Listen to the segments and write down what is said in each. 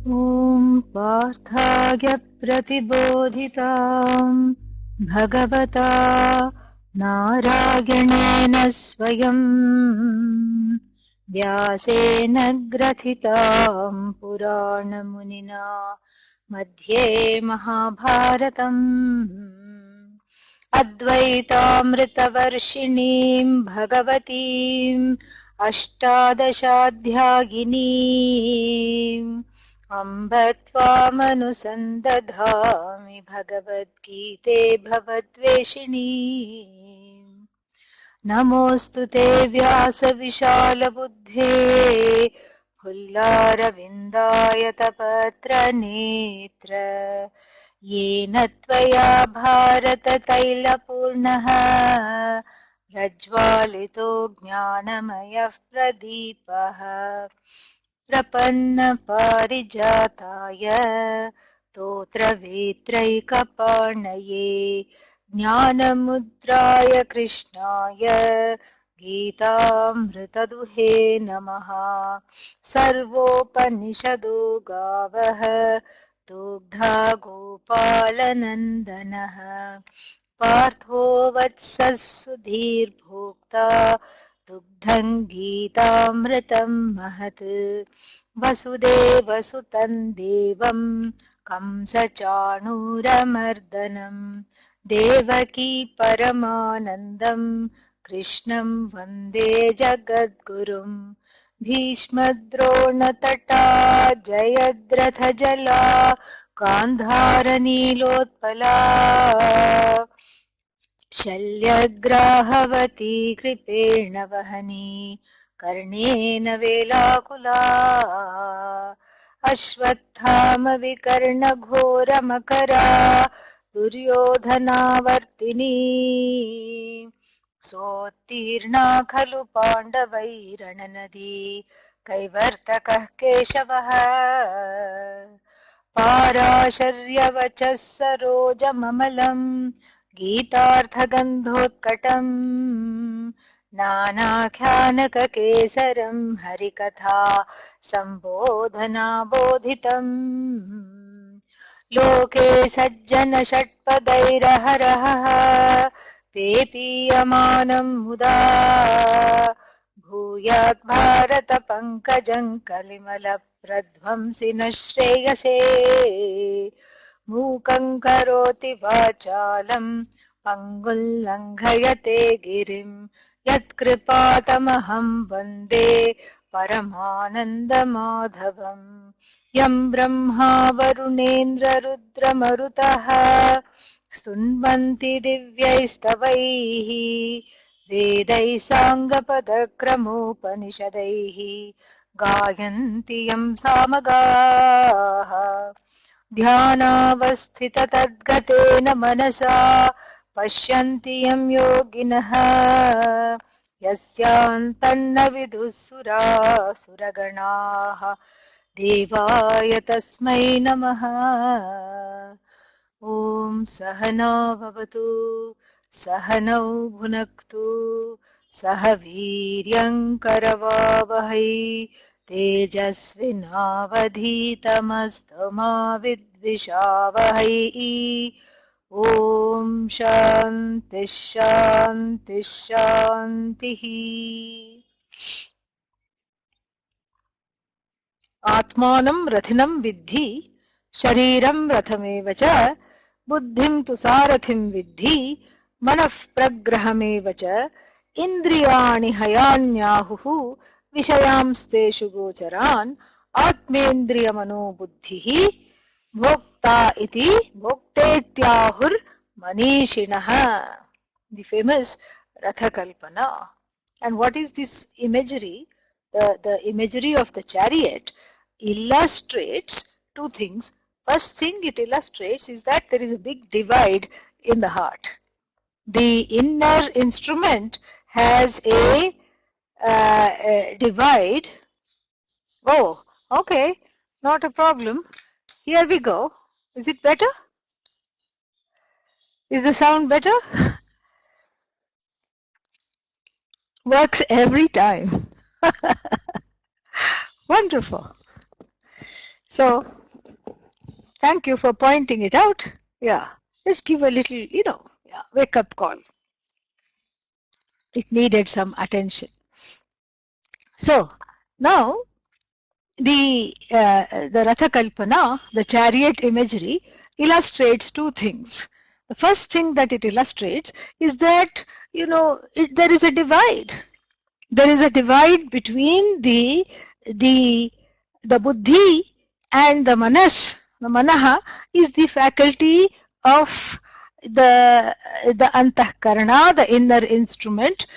ॐ पार्थाय प्रतिबोधिताम् भगवता नारायणेन स्वयं व्यासेन ग्रथिताम् पुराणमुनिना मध्ये महाभारतम् अद्वैतामृतवर्षिणीम् भगवतीम् अष्टादशाध्यायिनीम् अम्ब त्वामनुसन्दधामि भगवद्गीते भवद्वेषिणी। नमोऽस्तु ते व्यासविशालबुद्धे फुल्लारविन्दायतपत्रनेत्र येन त्वया भारततैलपूर्णः प्रज्वालितो ज्ञानमयः प्रदीपः प्रपन्नपारिजाताय स्तोत्रवेत्रैकपाणये ज्ञानमुद्राय कृष्णाय गीतामृतदुहे नमः। सर्वोपनिषदो गावः दुग्धा गोपालनन्दनः पार्थो वत्सः सुधीर्भोक्ता दुग्धं गीतामृतं महत् वसुदेवसुतं देवं कंसचाणूरमर्दनं देवकी परमानन्दं कृष्णं वन्दे जगद्गुरुं भीष्मद्रोणतटा जयद्रथजला गान्धारनीलोत्पला शल्यग्राहवती कृपेण वहनी कर्णेन वेलाकुला अश्वत्थामविकर्णघोरमकरा दुर्योधनावर्तिनी सोत्तीर्णा खलु पाण्डवैरणनदी कैवर्तकः केशवः पाराशर्यवचः सरोजममलम् गीतार्थगन्धोत्कटम् नानाख्यानककेसरम् हरिकथा सम्बोधनाबोधितम् लोके सज्जन षट्पदैरहरः पेपीयमानम् मुदा भूयात् भारत पङ्कजम् कलिमलप्रध्वंसिनः श्रेयसे मूकं करोति वाचालम् पङ्गुं लङ्घयते गिरिं यत्कृपातमहं वन्दे परमानन्दमाधवम् यं ब्रह्मा वरुणेन्द्ररुद्रमरुतः स्तुन्वन्ति दिव्यैस्तवैः वेदैः साङ्गपदक्रमोपनिषदैः गायन्ति यं सामगाः ध्यानावस्थिततद्गतेन मनसा पश्यन्ति यं योगिनः यस्यान्तन्न विदुः सुरासुरगणाः देवाय तस्मै नमः। ॐ सहना भवतु सहनौ भुनक्तु सह वीर्यं करवावहै तेजस्विनावधीतमस्तु मा विद्विषावहै। ॐ शान्तिः शान्तिः शान्तिः। आत्मानं रथिनं विद्धि शरीरं रथमेव च बुद्धिं तु सारथिं विद्धि मनः प्रग्रहमेव च इन्द्रियाणि हयान्याहुः विषयांस्तेषु गोचरान् आत्मेन्द्रियमनोबुद्धिः भोक्ता इति भोक्तेत्याहुर्मनीषिणः. The famous Ratha Kalpana. And what is this imagery? The imagery of the chariot illustrates two things. First thing it illustrates is that there is a big divide in the heart. The inner instrument has a divide. Oh, okay, not a problem. Here we go. Is it better? Is the sound better? Works every time. Wonderful. So, thank you for pointing it out. Yeah, let's give a little, wake up call. It needed some attention. So, now the Ratha Kalpana, the chariot imagery, illustrates two things. The first thing that it illustrates is that, there is a divide. There is a divide between the buddhi and the manas. The manaha is the faculty of the antahkarana, the inner instrument,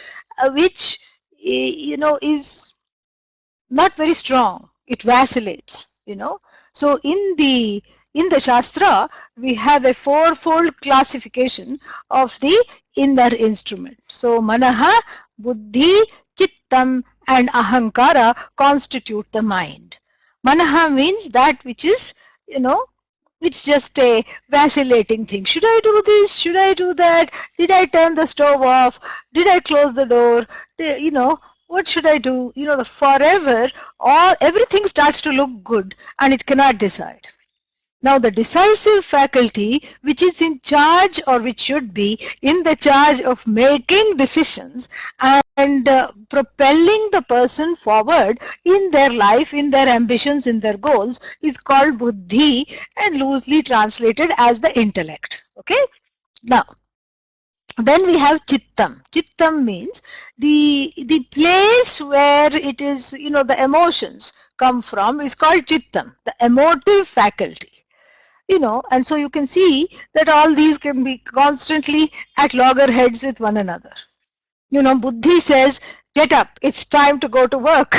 which is not very strong. It vacillates. So in the Shastra, we have a fourfold classification of the inner instrument. So manaha, buddhi, chittam and ahankara constitute the mind. Manaha means that which is, it's just a vacillating thing. Should I do this? Should I do that? Did I turn the stove off? Did I close the door? What should I do? The forever, everything starts to look good and it cannot decide. Now the decisive faculty, which is in charge, or which should be in the charge of making decisions and propelling the person forward in their life, in their ambitions, in their goals, is called buddhi, and loosely translated as the intellect. Okay? Now, then we have chittam. Chittam means the place where it is, the emotions come from is called chittam, the emotive faculty. And so you can see that all these can be constantly at loggerheads with one another. Buddhi says, get up, it's time to go to work.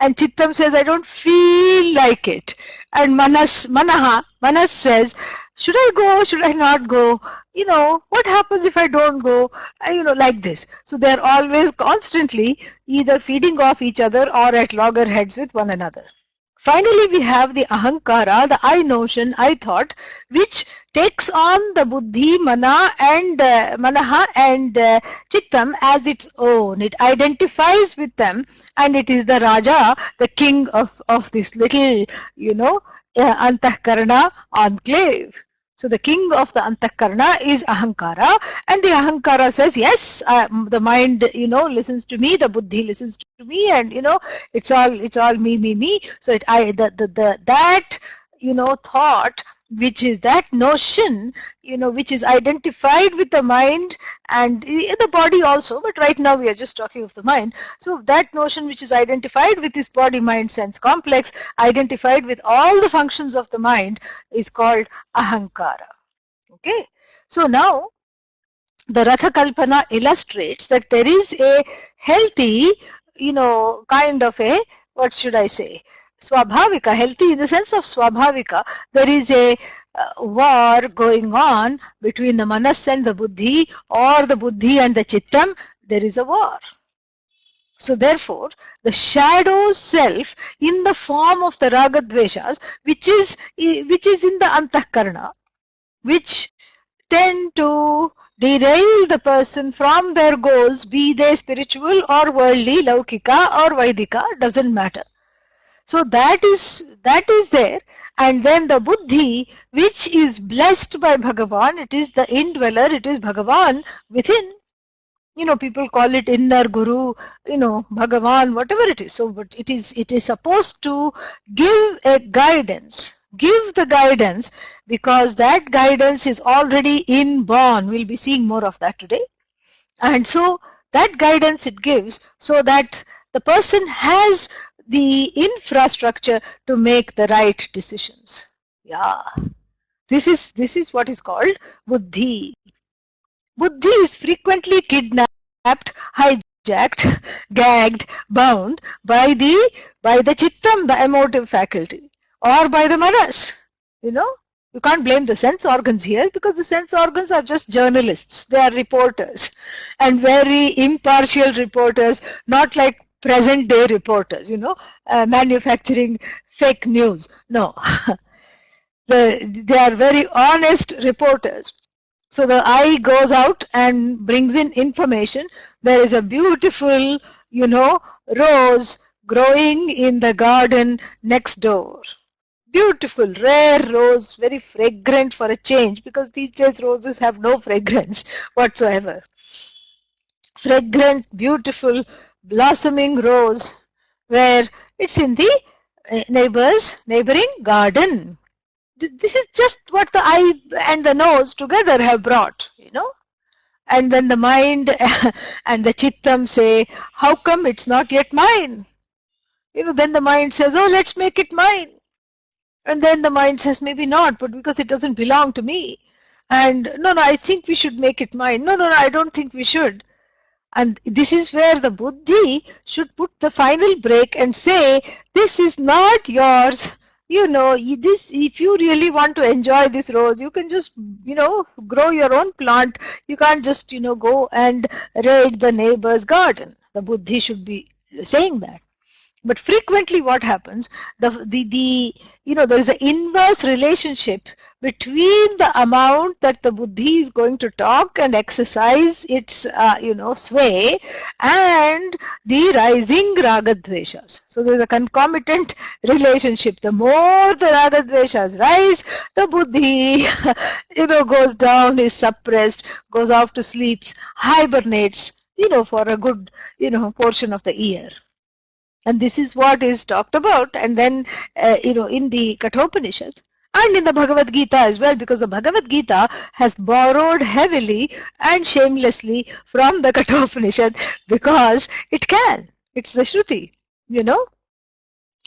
And chittam says, I don't feel like it. And manas says, should I go, should I not go? What happens if I don't go? Like this. So they're always constantly either feeding off each other or at loggerheads with one another. Finally, we have the ahankara, the I notion, I thought, which takes on the buddhi, manaha and chittam as its own. It identifies with them, and it is the Raja, the king of this little, antahkarana enclave. So the king of the antahkarana is ahankara, and the ahankara says, yes, the mind, listens to me, the buddhi listens to me, and it's all me. So that thought, which is that notion, which is identified with the mind and the body also, but right now we are just talking of the mind. So that notion which is identified with this body, mind, sense complex, identified with all the functions of the mind, is called ahankara. Okay. So now the Ratha Kalpana illustrates that there is a healthy, kind of a, what should I say, swabhavika, healthy in the sense of swabhavika. There is a war going on between the manas and the buddhi, or the buddhi and the chittam. There is a war. So therefore, the shadow self in the form of the raga dveshas, which is in the antahkarana, which tend to derail the person from their goals, be they spiritual or worldly, laukika or vaidika, doesn't matter. So that is there. And then the buddhi, which is blessed by Bhagavan, it is the indweller, it is Bhagavan within. People call it inner guru, Bhagavan, whatever it is. So but it is supposed to give a guidance. Give the guidance, because that guidance is already inborn. We'll be seeing more of that today. And so that guidance it gives, so that the person has the infrastructure to make the right decisions. Yeah. This is what is called buddhi. Buddhi is frequently kidnapped, hijacked, gagged, bound by the chittam, the emotive faculty, or by the manas. You can't blame the sense organs here, because the sense organs are just journalists. They are reporters, and very impartial reporters, not like present day reporters, manufacturing fake news. No. They are very honest reporters. So the eye goes out and brings in information. There is a beautiful, rose growing in the garden next door. beautiful, rare rose, very fragrant for a change, because these days roses have no fragrance whatsoever. Fragrant, beautiful, blossoming rose, where it's in the neighboring garden. This is just what the eye and the nose together have brought, And then the mind and the chittam say, how come it's not yet mine? Then the mind says, oh, let's make it mine. And then the mind says, maybe not, but because it doesn't belong to me. And no, I think we should make it mine. No, I don't think we should. And this is where the buddhi should put the final break and say, this is not yours. This, if you really want to enjoy this rose, you can just, grow your own plant. You can't just, go and raid the neighbor's garden. The buddhi should be saying that. But frequently what happens, there is an inverse relationship between the amount that the buddhi is going to talk and exercise its, sway, and the rising ragadveshas. So there's a concomitant relationship. The more the ragadveshas rise, the buddhi, goes down, is suppressed, goes off to sleep, hibernates, for a good, portion of the year. And this is what is talked about, and then, in the Kathopanishad and in the Bhagavad Gita as well, because the Bhagavad Gita has borrowed heavily and shamelessly from the Kathopanishad, because it can. It's the Shruti,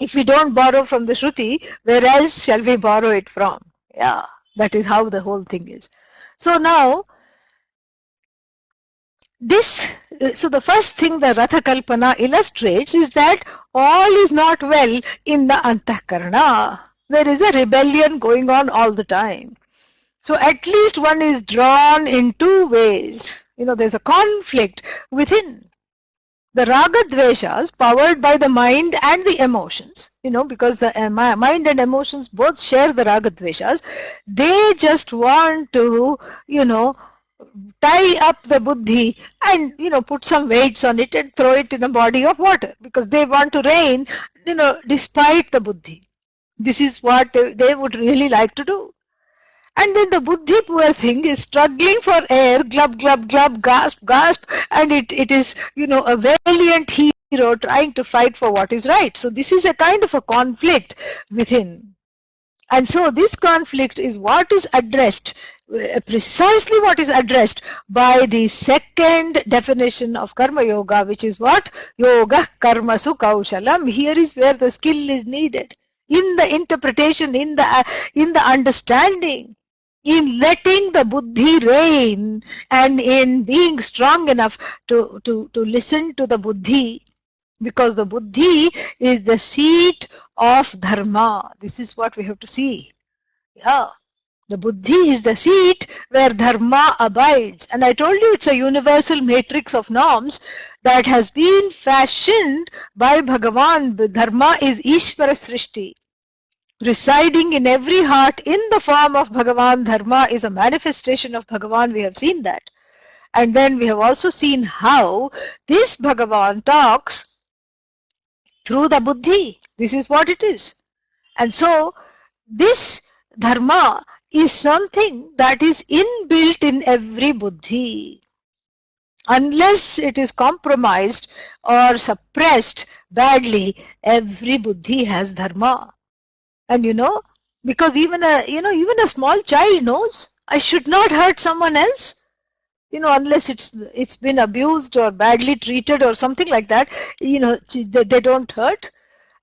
If we don't borrow from the Shruti, where else shall we borrow it from? Yeah, that is how the whole thing is. So now, so the first thing the Ratha Kalpana illustrates is that all is not well in the Antakarana. There is a rebellion going on all the time. So at least one is drawn in two ways. There's a conflict within. The ragadveshas, powered by the mind and the emotions, because the mind and emotions both share the ragadveshas, they just want to, tie up the buddhi and put some weights on it and throw it in a body of water, because they want to reign despite the buddhi. This is what they would really like to do. And then the buddhi, poor thing, is struggling for air, glub glub glub, gasp gasp, and it is a valiant hero trying to fight for what is right. So this is a kind of a conflict within. And so this conflict is what is addressed, precisely what is addressed by the second definition of Karma Yoga, which is what? Yoga Karmasu Kausalam. Here is where the skill is needed. In the interpretation, in the understanding, in letting the buddhi reign, and in being strong enough to listen to the buddhi. Because the buddhi is the seat of dharma. This is what we have to see. Yeah. The buddhi is the seat where dharma abides. And I told you it's a universal matrix of norms that has been fashioned by Bhagavan. Dharma is Ishvara Srishti. Residing in every heart in the form of Bhagavan. Dharma is a manifestation of Bhagavan. We have seen that. And then we have also seen how this Bhagavan talks through the buddhi. This is what it is. And so this dharma is something that is inbuilt in every buddhi. Unless it is compromised or suppressed badly, every buddhi has dharma. And because even a small child knows, I should not hurt someone else. Unless it's been abused or badly treated or something like that, they don't hurt,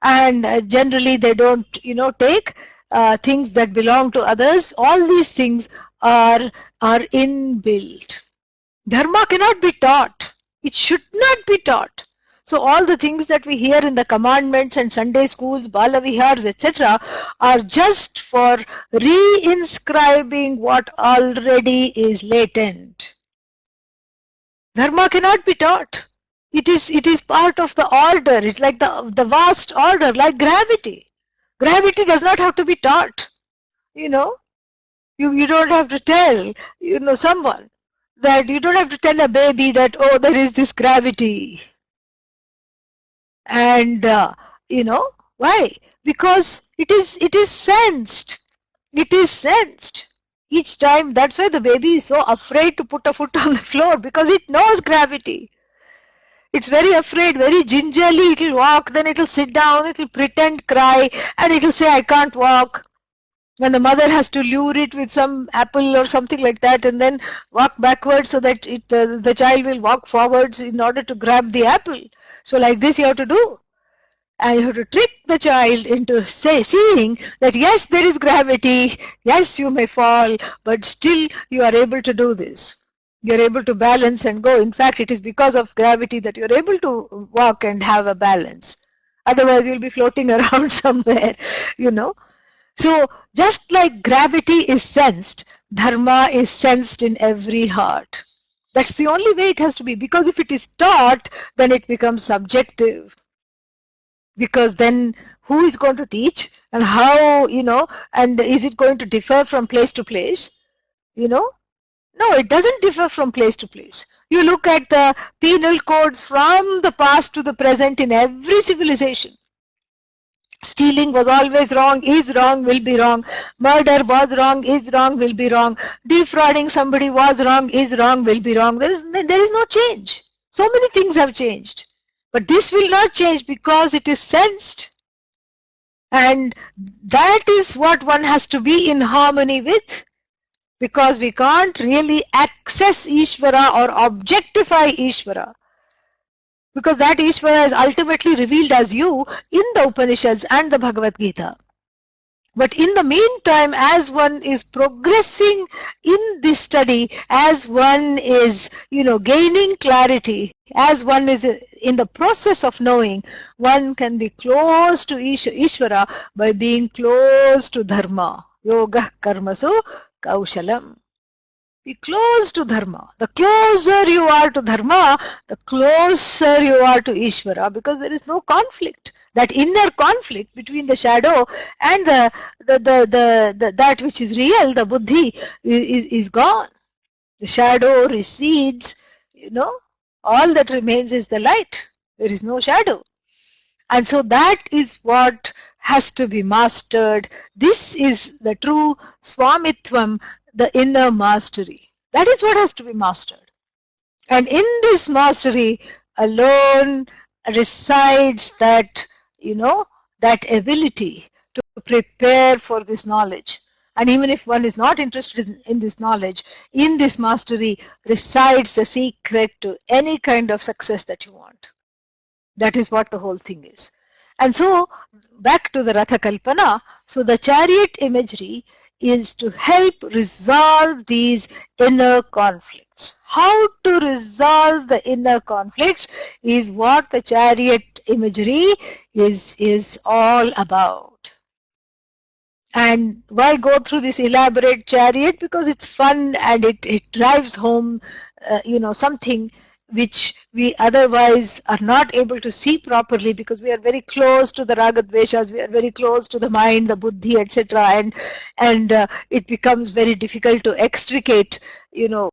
and generally they don't, take things that belong to others. All these things are inbuilt. Dharma cannot be taught. It should not be taught. So all the things that we hear in the commandments and Sunday schools, Balavihars, etc., are just for reinscribing what already is latent. Dharma cannot be taught. It is part of the order. It's like the vast order, like gravity. Gravity does not have to be taught. You don't have to tell, someone that you don't have to tell a baby that, oh, there is this gravity. And, why? because it is sensed. It is sensed. Each time, that's why the baby is so afraid to put a foot on the floor, because it knows gravity. It's very afraid, very gingerly it'll walk, then it'll sit down, it'll pretend cry, and it'll say, I can't walk. When the mother has to lure it with some apple or something like that and then walk backwards so that the child will walk forwards in order to grab the apple. So like this you have to do. And you have to trick the child into seeing that yes, there is gravity, yes, you may fall, but still you are able to do this. You are able to balance and go. In fact, it is because of gravity that you are able to walk and have a balance. Otherwise, you'll be floating around somewhere, you know. So, just like gravity is sensed, dharma is sensed in every heart. That's the only way it has to be. Because if it is taught, then it becomes subjective. Because then who is going to teach and how, you know, and is it going to differ from place to place, you know? No, it doesn't differ from place to place. You look at the penal codes from the past to the present in every civilization. Stealing was always wrong, is wrong, will be wrong. Murder was wrong, is wrong, will be wrong. Defrauding somebody was wrong, is wrong, will be wrong. There is no change. So many things have changed. But this will not change because it is sensed. And that is what one has to be in harmony with. Because we can't really access Ishvara or objectify Ishvara. Because that Ishvara is ultimately revealed as you in the Upanishads and the Bhagavad Gita. But in the meantime, as one is progressing in this study, as one is, you know, gaining clarity, as one is in the process of knowing, one can be close to Ishvara by being close to Dharma. Yoga karmasu Kausalam. Be close to Dharma. The closer you are to Dharma, the closer you are to Ishvara, because there is no conflict. That inner conflict between the shadow and that which is real, the buddhi, is gone. The shadow recedes, you know, all that remains is the light. There is no shadow. And so that is what has to be mastered. This is the true Swamitvam, the inner mastery. That is what has to be mastered. And in this mastery alone resides that, you know, that ability to prepare for this knowledge. And even if one is not interested in this knowledge, in this mastery resides the secret to any kind of success that you want. That is what the whole thing is. And so, back to the Ratha Kalpana, so the chariot imagery is to help resolve these inner conflicts. How to resolve the inner conflicts is what the chariot imagery is all about. And why go through this elaborate chariot? Because it's fun and it drives home, you know, something which we otherwise are not able to see properly, because we are very close to the ragadveshas, we are very close to the mind, the buddhi, etc. And it becomes very difficult to extricate, you know,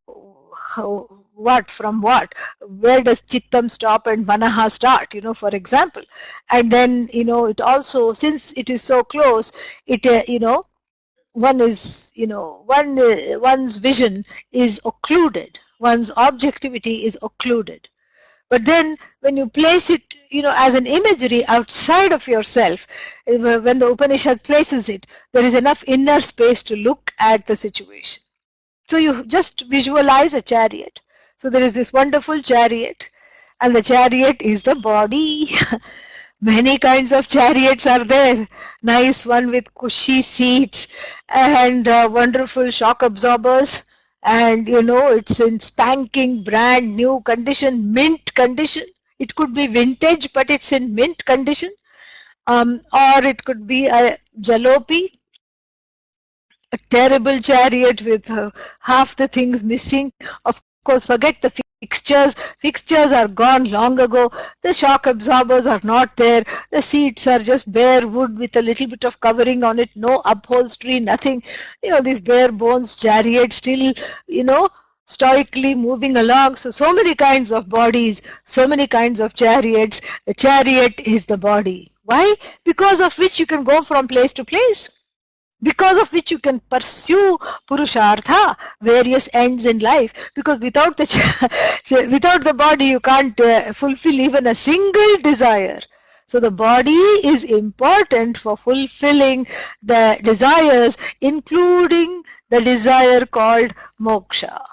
what from what. Where does chittam stop and manaha start, you know, for example. And then, you know, it also, since it is so close, it, you know, one is, you know, one's vision is occluded. One's objectivity is occluded. But then when you place it, you know, as an imagery outside of yourself, when the Upanishad places it, there is enough inner space to look at the situation. So you just visualize a chariot. So there is this wonderful chariot, and the chariot is the body. Many kinds of chariots are there. Nice one with cushy seats and wonderful shock absorbers. And you know, it's in spanking brand new condition, mint condition. It could be vintage, but it's in mint condition. Or it could be a jalopy, a terrible chariot with half the things missing. Of course, forget the fixtures. Fixtures are gone long ago. The shock absorbers are not there. The seats are just bare wood with a little bit of covering on it. No upholstery, nothing. You know, this bare bones chariot still, you know, stoically moving along. So many kinds of bodies, so many kinds of chariots. The chariot is the body. Why? Because of which you can go from place to place. Because of which you can pursue purushartha, various ends in life. Because without without the body, you can't fulfill even a single desire. So the body is important for fulfilling the desires, including the desire called moksha.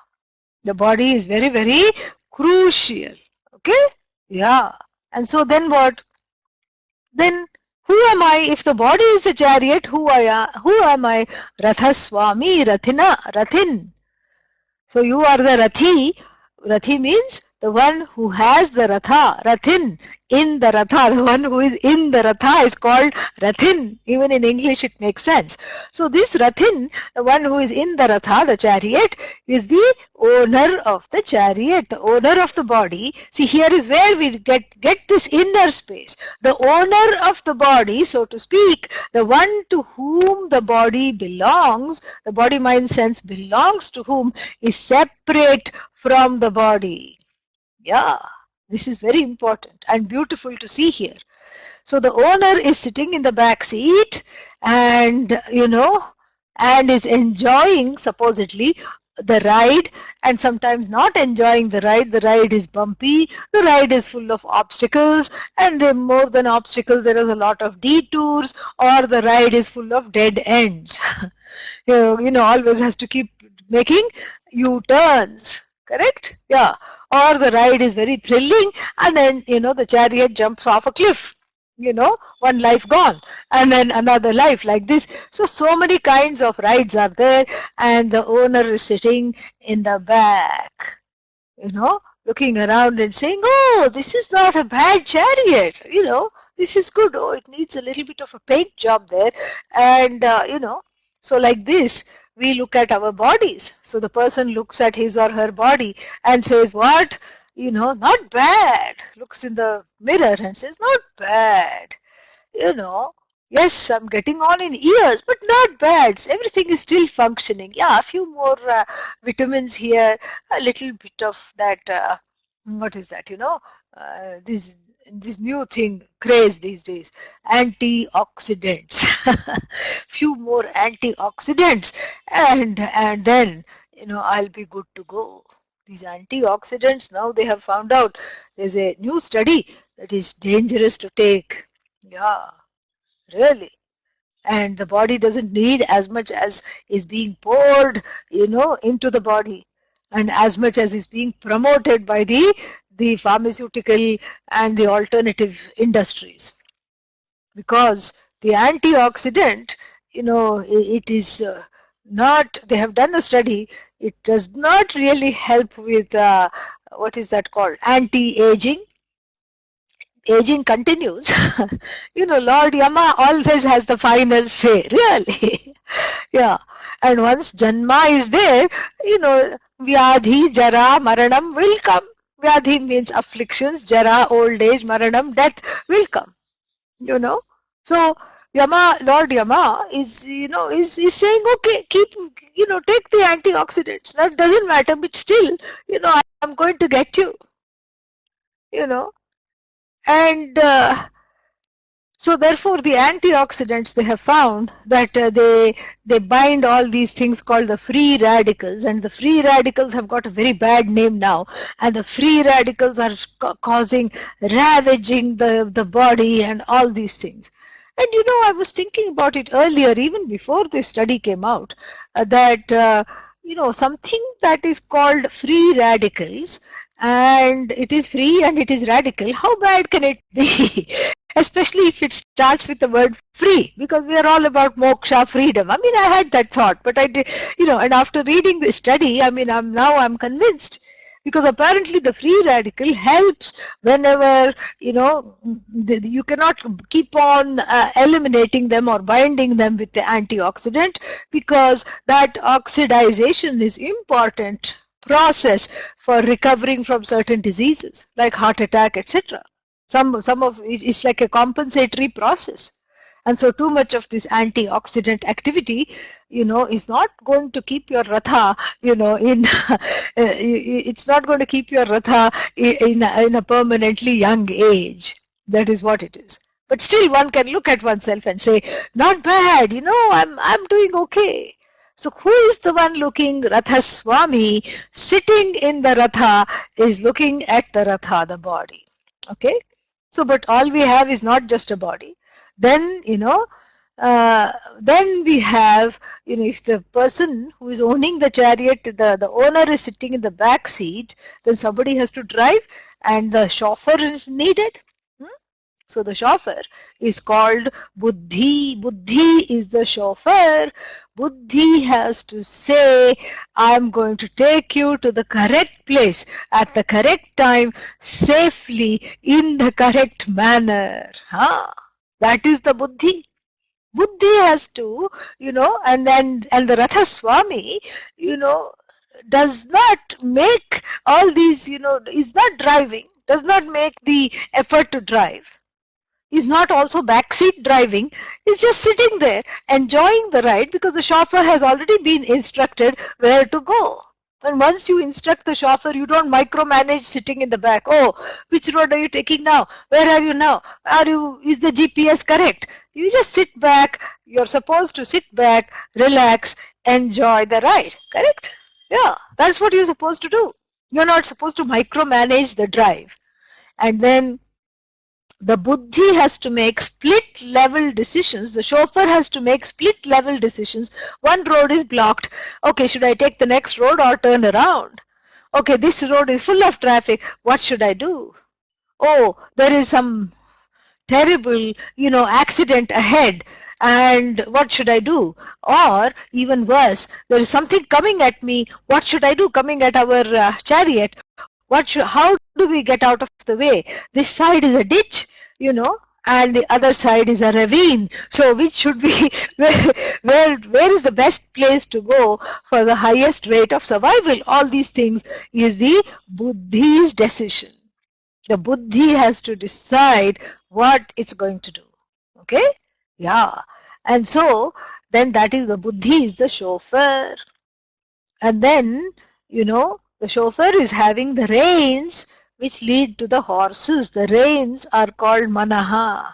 The body is very, very crucial. Okay? Yeah. And so then what? Then who am I? If the body is the chariot, who am I? Ratha Swami, Rathina, Rathin. So you are the Rathi. Rathi means the one who has the Ratha, Rathin, in the Ratha. The one who is in the Ratha is called Rathin. Even in English it makes sense. So this Rathin, the one who is in the Ratha, the chariot, is the owner of the chariot, the owner of the body. See, here is where we get this inner space. The owner of the body, so to speak, the one to whom the body belongs, the body, mind, sense belongs to whom, is separate from the body. Yeah, this is very important and beautiful to see here. So the owner is sitting in the back seat and, and is enjoying, supposedly, the ride, and sometimes not enjoying the ride. The ride is bumpy, the ride is full of obstacles, and more than obstacles, there is a lot of detours, or the ride is full of dead ends. Always has to keep making U-turns. Correct? Yeah. Or the ride is very thrilling, and then, the chariot jumps off a cliff. One life gone, and then another life, like this. So many kinds of rides are there, and the owner is sitting in the back, looking around and saying, oh, this is not a bad chariot, this is good. Oh, it needs a little bit of a paint job there. And, so like this, we look at our bodies. So the person looks at his or her body and says, what? Not bad. Looks in the mirror and says, not bad. Yes, I'm getting on in years, but not bad. Everything is still functioning. Yeah, a few more vitamins here, a little bit of that, what is that, this new thing, craze these days, antioxidants. Few more antioxidants, and then, I'll be good to go. These antioxidants, now they have found out, there's a new study that is dangerous to take. Yeah, really. And the body doesn't need as much as is being poured, into the body, and as much as is being promoted by the pharmaceutical and the alternative industries. Because the antioxidant, it is not, they have done a study, it does not really help with, what is that called, anti-aging. Aging continues. Lord Yama always has the final say, really. Yeah. And once Janma is there, Vyadhi, Jara, Maranam will come. Vyadhi means afflictions, Jara, old age, Maranam, death will come. So Yama, Lord Yama is, is saying, okay, keep, take the antioxidants. That doesn't matter, but still, I'm going to get you. And so therefore the antioxidants, they have found that they bind all these things called the free radicals, and the free radicals have got a very bad name now, and the free radicals are causing, ravaging the body and all these things. And I was thinking about it earlier, even before this study came out, that something that is called free radicals, and it is free and it is radical, how bad can it be? Especially if it starts with the word free, because we are all about moksha, freedom. I mean, I had that thought, but I did, and after reading this study, I mean, I'm convinced. Because apparently the free radical helps whenever, you cannot keep on eliminating them or binding them with the antioxidant, because that oxidization is important process for recovering from certain diseases like heart attack, etc. Some of it is like a compensatory process. And so too much of this antioxidant activity, is not going to keep your ratha, it's not going to keep your ratha in a permanently young age. That is what it is. But still one can look at oneself and say, not bad, I'm doing okay. So who is the one looking? Ratha Swami, sitting in the Ratha, is looking at the Ratha, the body. Okay? So, but all we have is not just a body. Then, then we have, if the person who is owning the chariot, the owner is sitting in the back seat, then somebody has to drive and the chauffeur is needed. So the chauffeur is called Buddhi. Buddhi is the chauffeur. Buddhi has to say, I'm going to take you to the correct place at the correct time, safely, in the correct manner. That is the Buddhi. Buddhi has to, and the Ratha Swami, does not make all these, is not driving, does not make the effort to drive. Is not also backseat driving, is just sitting there enjoying the ride because the chauffeur has already been instructed where to go. And once you instruct the chauffeur, you don't micromanage sitting in the back. Oh, which road are you taking now? Where are you now? Is the GPS correct? You just sit back. You're supposed to sit back, relax, enjoy the ride. Correct? Yeah, that's what you're supposed to do. You're not supposed to micromanage the drive. And then the Buddhi has to make split level decisions. The chauffeur has to make split level decisions. One road is blocked. Okay, should I take the next road or turn around? Okay, this road is full of traffic. What should I do? Oh, there is some terrible, accident ahead. And what should I do? Or even worse, there is something coming at me. What should I do coming at our chariot? How do we get out of the way? This side is a ditch, and the other side is a ravine. So which should be, where is the best place to go for the highest rate of survival? All these things is the Buddhi's decision. The Buddhi has to decide what it's going to do. Okay? Yeah. And so, then that is the Buddhi is the chauffeur. And then, the chauffeur is having the reins which lead to the horses. The reins are called manaha.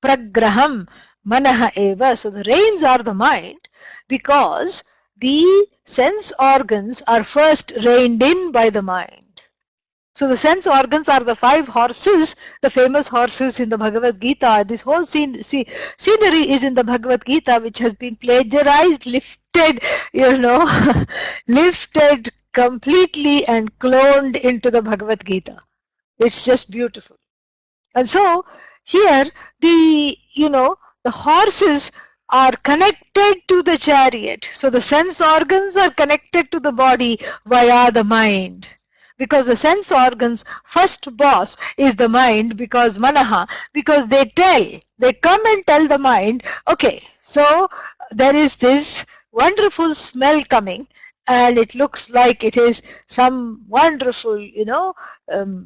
Pragraham manaha eva. So the reins are the mind because the sense organs are first reined in by the mind. So the sense organs are the 5 horses, the famous horses in the Bhagavad Gita. This whole scenery is in the Bhagavad Gita, which has been plagiarized, lifted, lifted completely and cloned into the Bhagavad Gita. It's just beautiful. And so here the horses are connected to the chariot. So the sense organs are connected to the body via the mind. Because the sense organs, first boss is the mind, because manaha, because they come and tell the mind, okay, so there is this wonderful smell coming and it looks like it is some wonderful,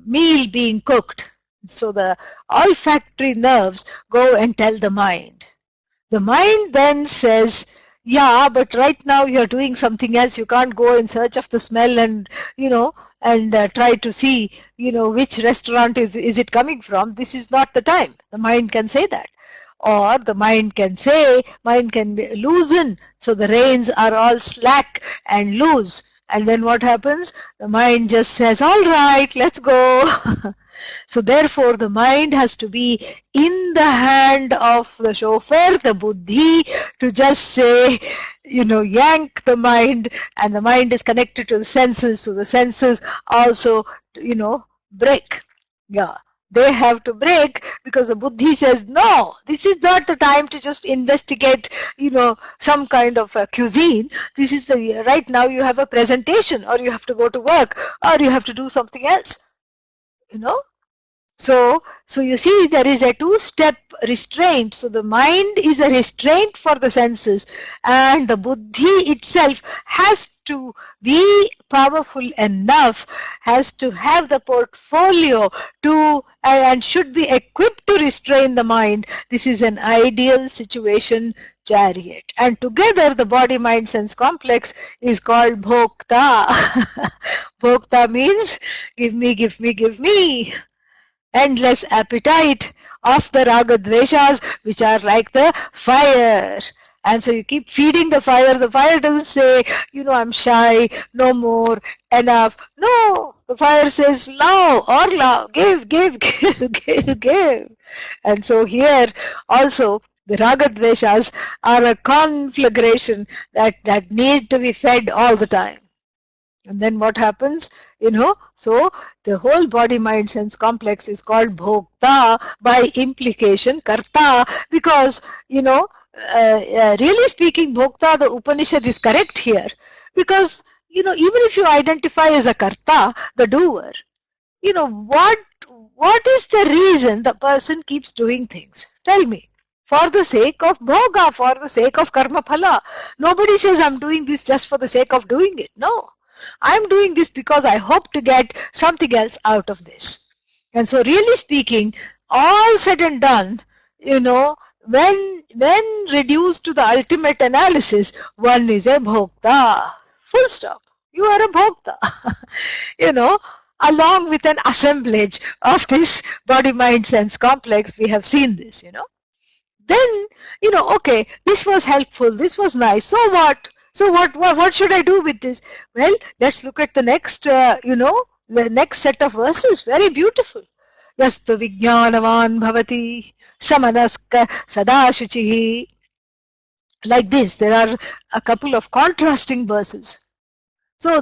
meal being cooked. So the olfactory nerves go and tell the mind. The mind then says, yeah, but right now you're doing something else. You can't go in search of the smell and, try to see, which restaurant is it coming from. This is not the time. The mind can say that. Or the mind can loosen. So the reins are all slack and loose. And then what happens? The mind just says, all right, let's go. So therefore the mind has to be in the hand of the chauffeur, the Buddhi, to just say, yank the mind, and the mind is connected to the senses, so the senses also, break. Yeah. They have to break because the Buddhi says, no, this is not the time to just investigate, some kind of a cuisine. This is right now you have a presentation, or you have to go to work, or you have to do something else, So you see there is a 2-step restraint. So the mind is a restraint for the senses, and the Buddhi itself has to be powerful enough, has to have the portfolio to and should be equipped to restrain the mind. This is an ideal situation chariot. And together the body mind sense complex is called bhokta. Bhokta means give me, give me, give me. endless appetite of the raga dveshas, which are like the fire. And so you keep feeding the fire. The fire doesn't say, I'm shy, no more, enough. No, the fire says, love or love, give, give, give, give, give. And so here also the raga dveshas are a conflagration that need to be fed all the time. And then what happens? So the whole body, mind, sense complex is called bhokta, by implication karta, because, really speaking, bhokta, the Upanishad is correct here. Because, even if you identify as a karta, the doer, what is the reason the person keeps doing things? Tell me. For the sake of bhoga, for the sake of karma phala. Nobody says I'm doing this just for the sake of doing it. No. I'm doing this because I hope to get something else out of this. And so really speaking, all said and done, when reduced to the ultimate analysis, one is a bhokta. Full stop. You are a bhokta. Along with an assemblage of this body, mind, sense complex, we have seen this, Then, okay, this was helpful, this was nice, so what? So what should I do with this? Well, let's look at the next, the next set of verses. Very beautiful. Yastu vijnanavan bhavati samanaska sadashuchihi. Like this, there are a couple of contrasting verses. So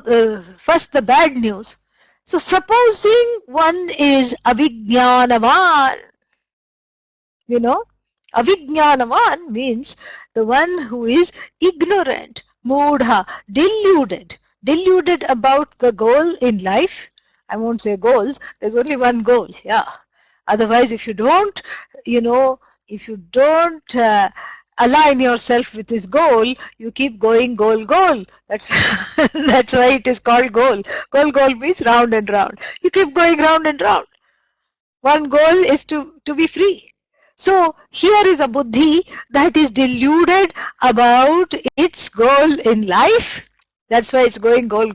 first the bad news. So supposing one is avijnanavan, avijnanavan means the one who is ignorant, moodha, deluded about the goal in life. I won't say goals, there's only one goal, yeah. Otherwise, if you don't, align yourself with this goal, you keep going goal. That's that's why it is called goal. Goal means round and round. You keep going round and round. One goal is to be free. So here is a buddhi that is deluded about its goal in life. That's why it's going goal.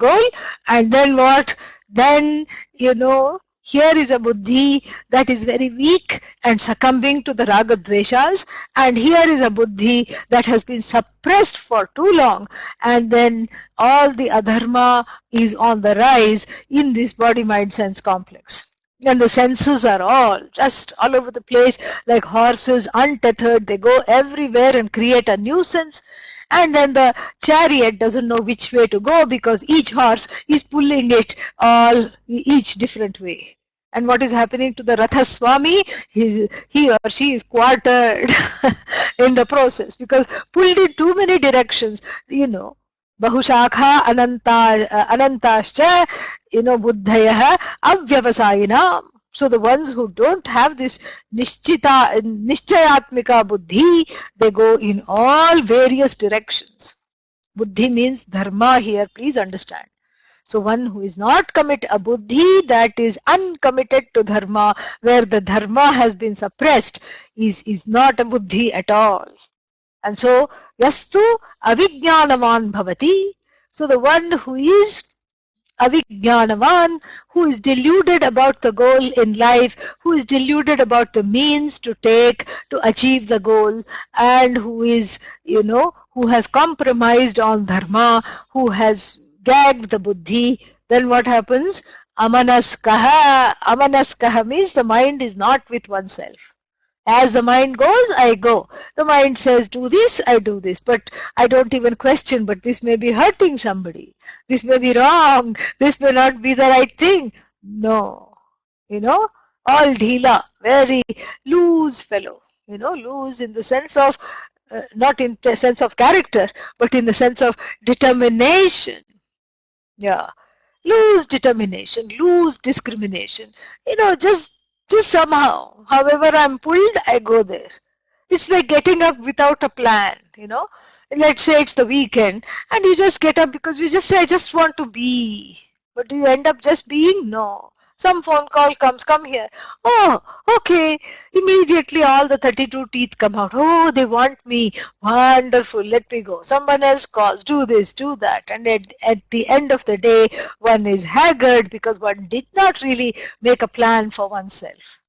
And then what? Then, here is a buddhi that is very weak and succumbing to the raga dveshas. And here is a buddhi that has been suppressed for too long. And then all the adharma is on the rise in this body, mind, sense complex. And the senses are just all over the place, like horses, untethered. They go everywhere and create a nuisance. And then the chariot doesn't know which way to go because each horse is pulling it each different way. And what is happening to the Ratha Swami? He or she is quartered in the process because pulled in too many directions, Bahushakha anantascha, buddhayah avyavasayinam. So the ones who don't have this nishchayatmika buddhi, they go in all various directions. Buddhi means dharma here, please understand. So one who is not committed, a buddhi that is uncommitted to dharma, where the dharma has been suppressed, is not a buddhi at all. And so, yastu avijnanavan bhavati. So the one who is avijnanavan, who is deluded about the goal in life, who is deluded about the means to take to achieve the goal, and who is, who has compromised on dharma, who has gagged the buddhi, then what happens? Amanaskaha means the mind is not with oneself. As the mind goes, I go. The mind says, do this, I do this. But I don't even question, but this may be hurting somebody. This may be wrong. This may not be the right thing. No. All dhila, very loose fellow. Loose in the sense of, not in the sense of character, but in the sense of determination. Yeah. Loose determination, loose discrimination. Just somehow, however I'm pulled, I go there. It's like getting up without a plan, Let's say it's the weekend and you just get up because you just say, I just want to be. But do you end up just being? No. Some phone call comes, come here. Oh, okay. Immediately all the 32 teeth come out. Oh, they want me. Wonderful. Let me go. Someone else calls. Do this, do that. And at the end of the day, one is haggard because one did not really make a plan for oneself.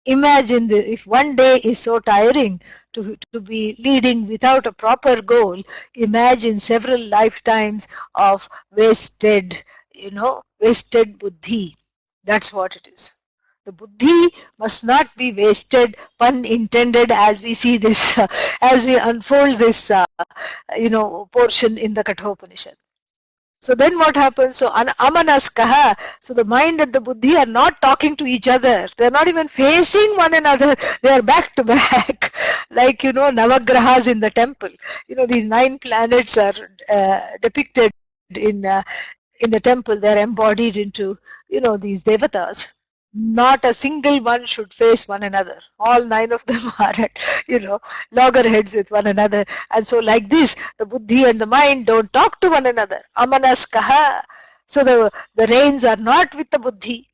Imagine if one day is so tiring to be leading without a proper goal, imagine several lifetimes of wasted, wasted buddhi. That's what it is. The buddhi must not be wasted, pun intended, as we see this, as we unfold this, portion in the Kathopanishad. So then what happens? So amanaskaha, so the mind and the buddhi are not talking to each other. They are not even facing one another. They are back to back, like navagrahas in the temple. These 9 planets are depicted in the temple. They are embodied into these devatas. Not a single one should face one another. All 9 of them are at loggerheads with one another. And so like this, the buddhi and the mind don't talk to one another. Amanaskaha. So the reins are not with the buddhi.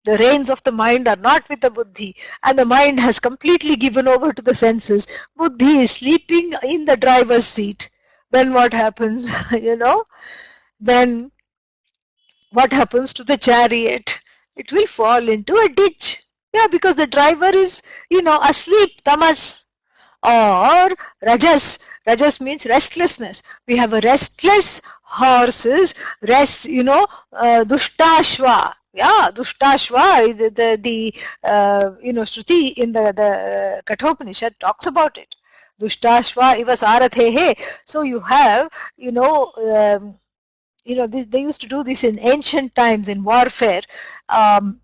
The reins of the mind are not with the buddhi. And the mind has completely given over to the senses. Buddhi is sleeping in the driver's seat. Then what happens? Then what happens to the chariot? It will fall into a ditch. Yeah, because the driver is, asleep, tamas. Or rajas. Rajas means restlessness. We have a restless horses, dushtashva. Yeah, dushtashva, the Shruti in the Kathopanishad talks about it. Dushtashva iva sarathehe. So you have, they used to do this in ancient times in warfare.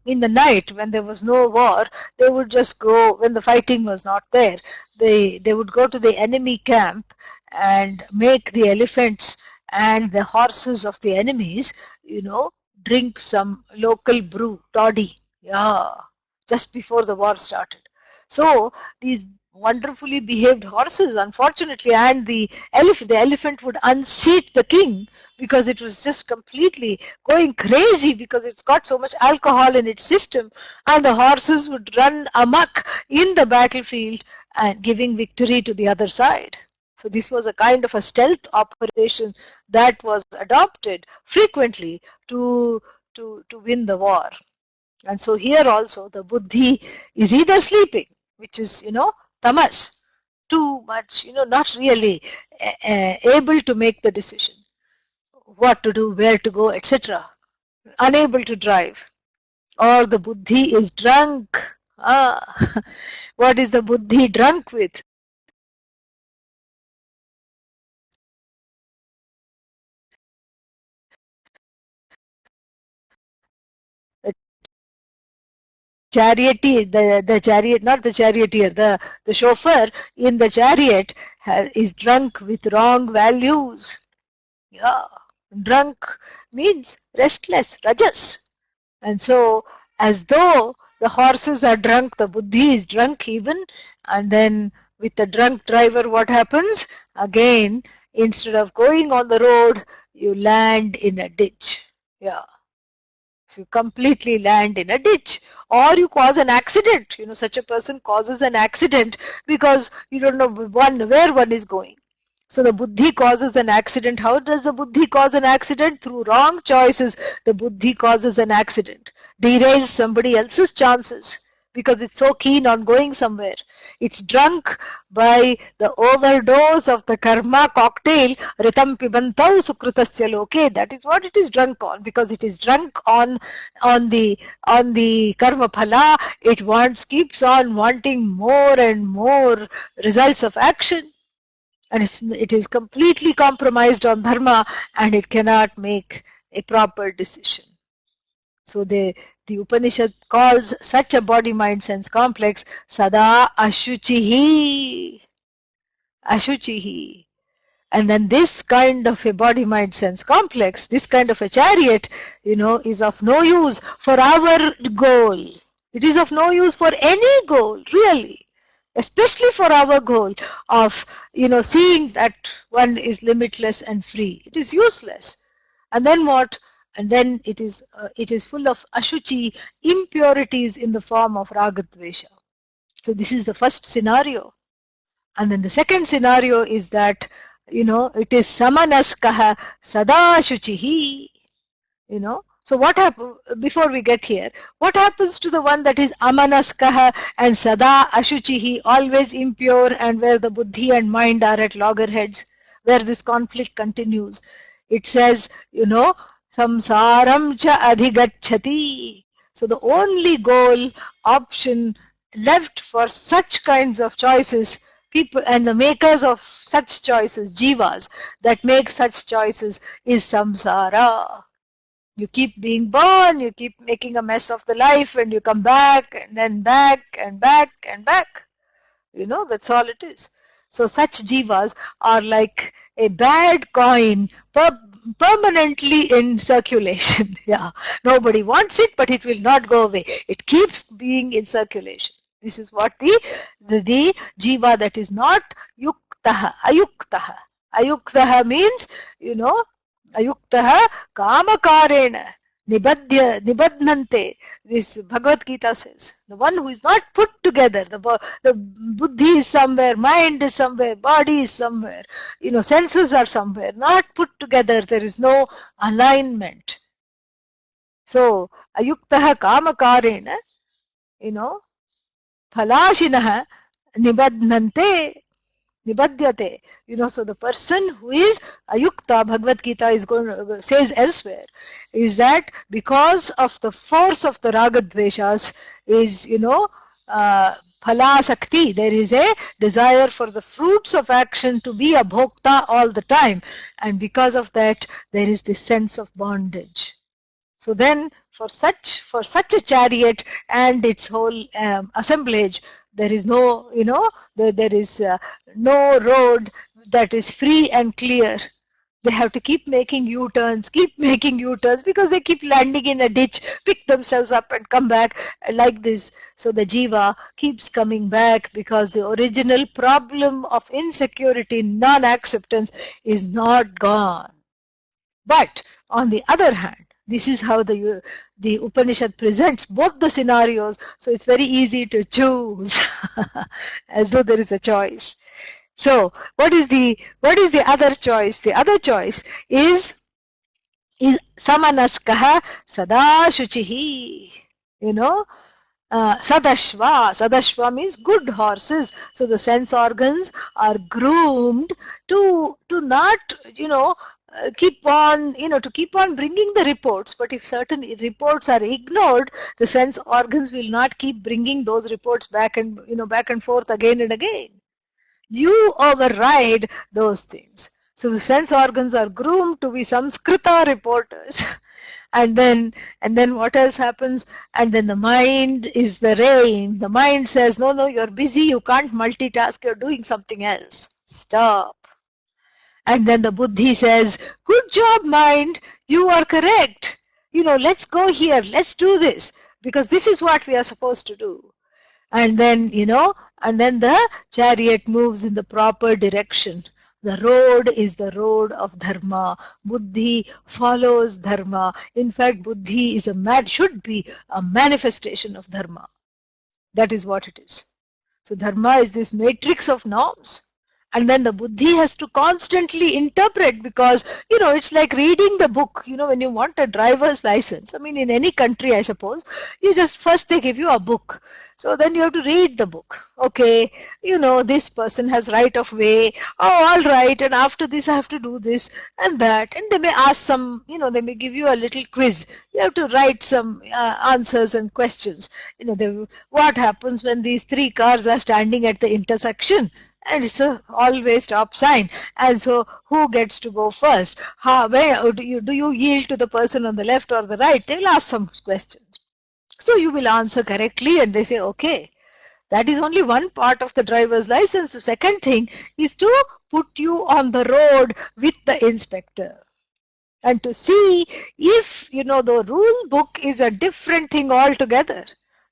In the night, when there was no war, they would just go, when the fighting was not there, they would go to the enemy camp and make the elephants and the horses of the enemies, drink some local brew, toddy, yeah, just before the war started. So these wonderfully behaved horses, unfortunately, and the elephant would unseat the king because it was just completely going crazy because it's got so much alcohol in its system, and the horses would run amok in the battlefield and giving victory to the other side. So this was a kind of a stealth operation that was adopted frequently to win the war. And so here also the buddhi is either sleeping, which is, tamas, too much, not really able to make the decision, what to do, where to go, etc., unable to drive, or the buddhi is drunk. What is the buddhi drunk with? The chariot, not the charioteer, the chauffeur in the chariot is drunk with wrong values. Yeah, drunk means restless, rajas. And so, as though the horses are drunk, the buddhi is drunk even, and then with the drunk driver, what happens? Again, instead of going on the road, you land in a ditch. Yeah. So you completely land in a ditch, or you cause an accident. Such a person causes an accident because you don't know where one is going. So the buddhi causes an accident. How does the buddhi cause an accident? Through wrong choices, the buddhi causes an accident. Derails somebody else's chances because it's so keen on going somewhere. It's drunk by the overdose of the karma cocktail, ritam pibantau sukritasya loke. That is what it is drunk on, because it is drunk on the karma phala. It keeps on wanting more and more results of action. And it is completely compromised on dharma, and it cannot make a proper decision. So the Upanishad calls such a body, mind, sense complex sada ashuchihi. Ashuchihi. And then this kind of a body, mind, sense complex, this kind of a chariot, is of no use for our goal. It is of no use for any goal, really. Especially for our goal of, seeing that one is limitless and free. It is useless. And then what? And then it is full of ashuchi, impurities in the form of ragadvesha. So this is the first scenario. And then the second scenario is that, it is samanaskaha sada shuchihi. So what happens, before we get here, what happens to the one that is amanaskaha and sada ashuchihi, always impure, and where the buddhi and mind are at loggerheads, where this conflict continues? It says, samsaram cha adhigacchati. So the only goal, option left for such kinds of choices, people and the makers of such choices, jivas that make such choices, is samsara. You keep being born, you keep making a mess of the life, and you come back, and then back, and back, and back. That's all it is. So such jivas are like a bad coin permanently in circulation. Yeah, nobody wants it, but it will not go away. It keeps being in circulation. This is what the jiva that is not yuktaha, ayuktaha. Ayuktaha means, ayuktaha kamakarena nibadnante. This Bhagavad Gita says, the one who is not put together, the buddhi is somewhere, mind is somewhere, body is somewhere, senses are somewhere, not put together, there is no alignment. So ayuktaha kamakarena, phalashinaha nibadnante. Nibadyate. So the person who is ayukta, Bhagavad Gita says elsewhere, is that because of the force of the ragadveshas is, phalasakti. There is a desire for the fruits of action to be a bhokta all the time. And because of that, there is this sense of bondage. So then, for such a chariot and its whole assemblage, there is no, there is no road that is free and clear. They have to keep making U-turns, because they keep landing in a ditch, pick themselves up and come back like this. So the jiva keeps coming back because the original problem of insecurity, non-acceptance is not gone. But on the other hand, this is how the Upanishad presents both the scenarios, so it's very easy to choose, as though there is a choice. So, what is the other choice? The other choice is samanaskaha sada shuchihi. Sadashva means good horses. So the sense organs are groomed to not, keep on bringing the reports. But if certain reports are ignored, the sense organs will not keep bringing those reports back and forth again and again. You override those things. So the sense organs are groomed to be Samskrita reporters. And then what else happens? And then the mind is the rein. The mind says, no, you're busy, you can't multitask, you're doing something else. Stop. And then the buddhi says, good job, mind, you are correct. Let's go here, let's do this, because this is what we are supposed to do. And then, the chariot moves in the proper direction. The road is the road of dharma. Buddhi follows dharma. In fact, buddhi should be a manifestation of dharma. That is what it is. So dharma is this matrix of norms. And then the buddhi has to constantly interpret, because, it's like reading the book. When you want a driver's license, in any country, I suppose, first they give you a book. So then you have to read the book. Okay, this person has right of way. Oh, all right. And after this, I have to do this and that. And they may ask they may give you a little quiz. You have to write some answers and questions. What happens when these three cars are standing at the intersection? And it's a always stop sign. And so who gets to go first? Do you yield to the person on the left or the right? They will ask some questions. So you will answer correctly, and they say, okay. That is only one part of the driver's license. The second thing is to put you on the road with the inspector. And to see if, the rule book is a different thing altogether.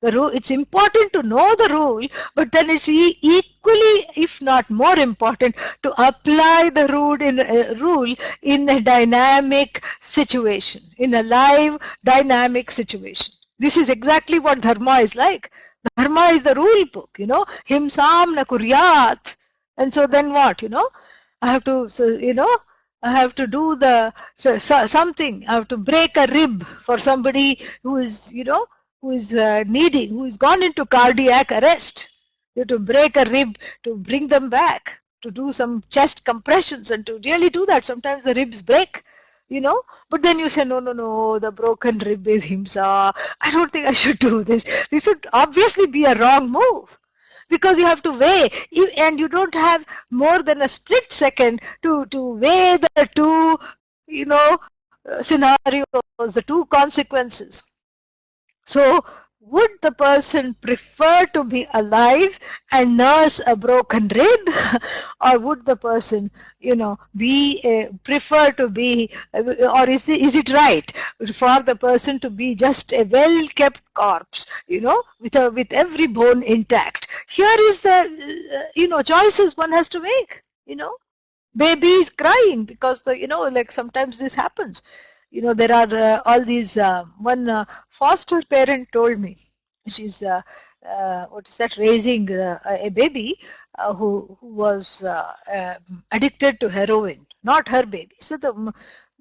It's important to know the rule, but then it's equally, if not more important, to apply the rule in a dynamic situation, in a live dynamic situation. This is exactly what dharma is like. Dharma is the rule book, himsam na kuryat. And so then what, I have to, I have to do the something. I have to break a rib for somebody who is, who is needing, who is gone into cardiac arrest. You have to break a rib to bring them back, to do some chest compressions, and to really do that. Sometimes the ribs break, but then you say, no, no, no, the broken rib is himsa. I don't think I should do this. This would obviously be a wrong move, because you have to weigh, and you don't have more than a split second to weigh the two, scenarios, the two consequences. So would the person prefer to be alive and nurse a broken rib, or would the person, be prefer to be, or is it right for the person to be just a well kept corpse, with every bone intact? Here is the choices one has to make. Baby is crying because like sometimes this happens. There are all these. One foster parent told me she's what is that, raising a baby who was addicted to heroin. Not her baby. So the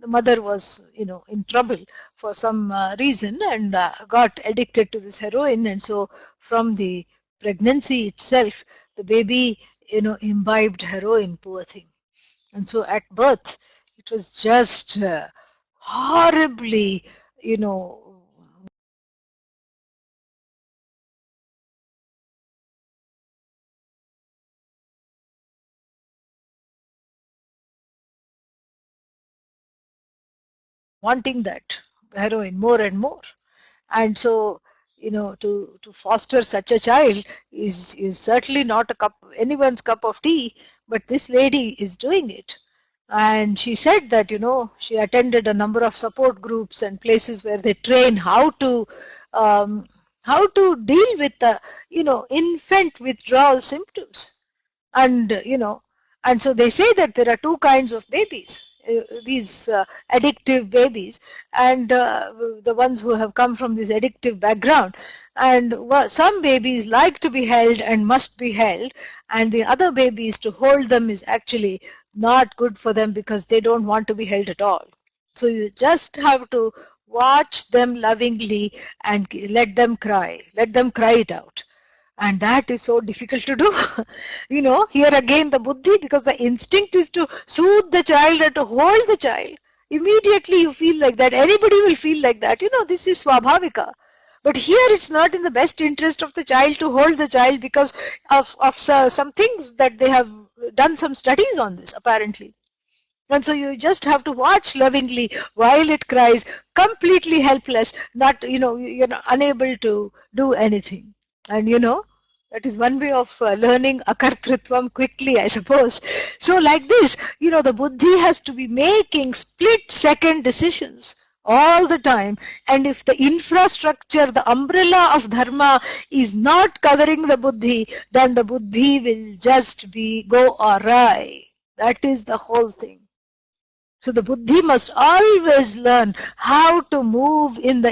mother was in trouble for some reason, and got addicted to this heroin, and so from the pregnancy itself the baby imbibed heroin, poor thing. And so at birth, it was just horribly, wanting that heroin more and more. And so, to foster such a child is certainly not anyone's cup of tea, but this lady is doing it. And she said that, she attended a number of support groups and places where they train um, how to deal with the, infant withdrawal symptoms. And and so they say that there are two kinds of babies, these addictive babies, and the ones who have come from this addictive background. And some babies like to be held and must be held, and the other babies, to hold them is actually not good for them because they don't want to be held at all. So you just have to watch them lovingly and let them cry it out. And that is so difficult to do. Here again the buddhi, because the instinct is to soothe the child and to hold the child. Immediately you feel like that. Anybody will feel like that. This is swabhavika. But here it's not in the best interest of the child to hold the child, because of some things that they have done some studies on this apparently. And so you just have to watch lovingly while it cries, completely helpless, not, you're unable to do anything. And that is one way of learning akartritvam quickly, I suppose. So like this, the buddhi has to be making split second decisions all the time. And if the infrastructure, the umbrella of dharma is not covering the buddhi, then the buddhi will just go awry. That is the whole thing. So the buddhi must always learn how to move in the